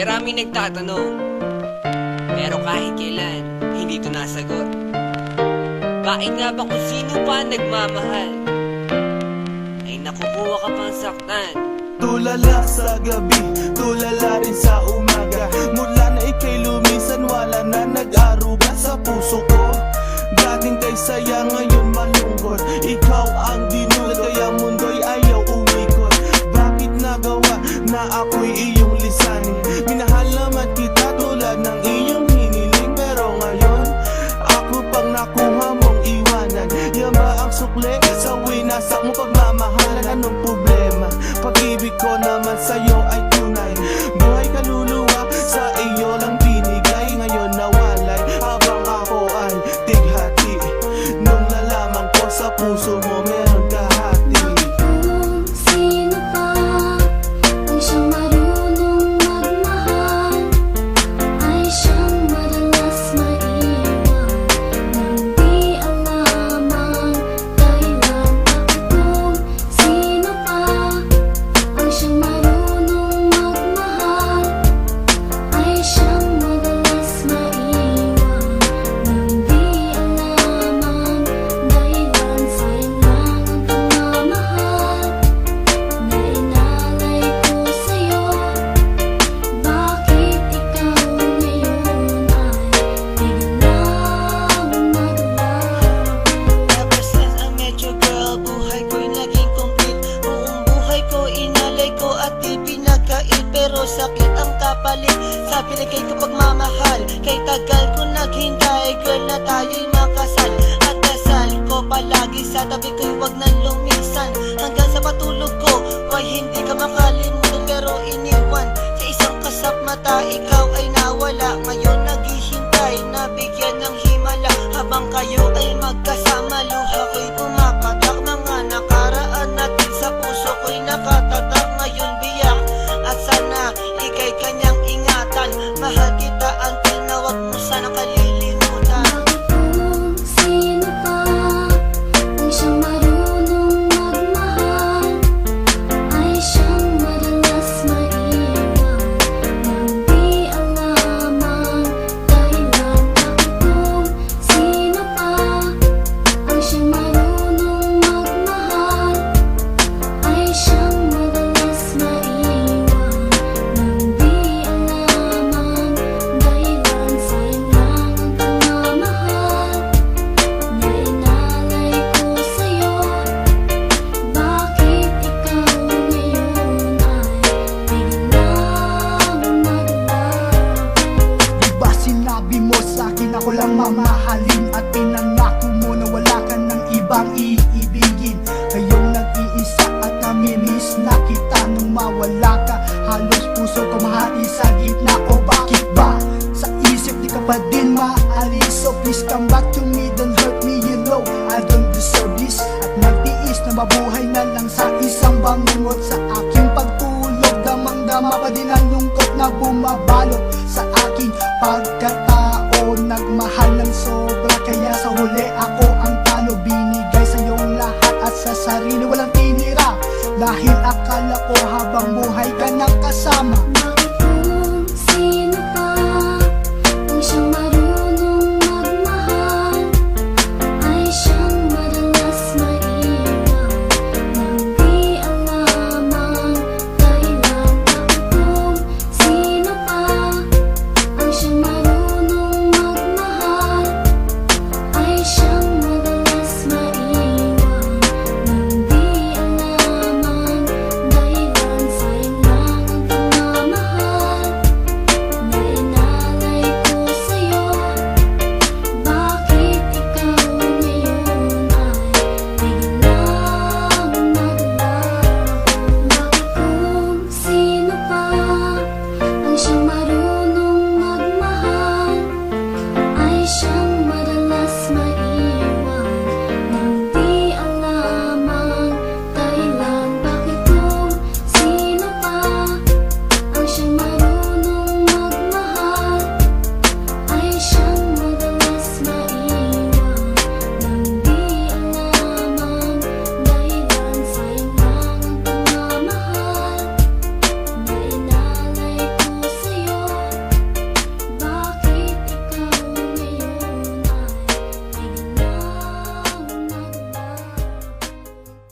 Maraming nagtatanong, pero kahit kailan, hindi ito nasagot. Bakit nga ba kung sino pa nagmamahal ay nakukuha ka pang saktan? Tulala sa gabi, tulala rin sa umaga. Mula na ika'y lumisan, wala na nag-aruga sa puso ko. Dating kay saya, ngayon malungkot. Ikaw ang dinulat, kaya mundo'y ayaw umikot. Bakit nagawa na ako'y iyong lisanin? Minahal naman kita tulad ng iyong hiniling, pero ngayon ako pang nakuha mong iwanan. Yan ba ang sukle sa winasak mo pagmamahalan? Anong problema? Pag-ibig ko naman sa'yo ay tunay. Buhay kaluluwa sa iyo lang binigay. Ngayon nawalay habang ako ay tighati. Nung nalaman ko sa puso mo meron kahati. Kung sino pa ang siyang marunong magmahal, ay siyang madalas maiwan nang di alam ang dahilan. Kung sino pa ang siyang marunong magmahal, ay siyang madalas maiwan nang di alam ang dahilan. Sayang lang ang pagmamahal na inalay ko sa'yo. Bakit ikaw ngayon ay biglang naglaho? Ever since I met you, girl, buhay ko'y naging complete. Buong buhay ko inalay ko at di pinagkait, pero sakit ang kapalit sa binigay ko pagmamahal. Kay tagal ko naghintay, girl, na tayo'y makasal. At dasal ko palagi sa tabi ko'y wag na lumisan. Hanggang sa patulog ko, why hindi ka makalimutan pero iniwan. Sa isang kasap mata, ikaw ay nawala. Ngayon naghihintay, nabigyan ng himala. Habang kayo ay magkasama, luha ko'y pumapatak. Mga nakaraan natin sa puso ko'y nakatatak. Ngayon biyak at sana ika'y kanyang ingatan. Mahal kita until na wag mo sana kalilimutan. Kung sino pa ang siyang marunong magmahal, ay siyang madalas maiwan nang di alam ang dahilan. Kung sino pa ang siyang marunong magmahal, ay siyang madalas maiwan nang di alam ang dahilan. Sayang lang ang pagmamahal na inalay ko sa'yo. Bakit ikaw ngayon ay biglang naglaho? Diba sinabi mo sa'kin ako lang mamahalin, at pinangako mo na wala ka ng ibang iibigin. Ngayong nag-iisa at namimiss na kita. Nung mawala ka, halos puso ko mahati sa gitna. O bakit ba sa isip di ka pa din maalis? So please come back to me, don't hurt me, you know I don't deserve this. At nagtiis na mabuhay na lang sa isang bangungot. Sa aking pagtulog, damang-dama pa din ang lungkot na bumabalot sa aking pagkatao. Nagmahal ng sobra, kaya sa huli ako ang talo. Binigay sa iyong lahat at sa sarili walang tinira, dahil akala ko habang buhay ka nang kasama.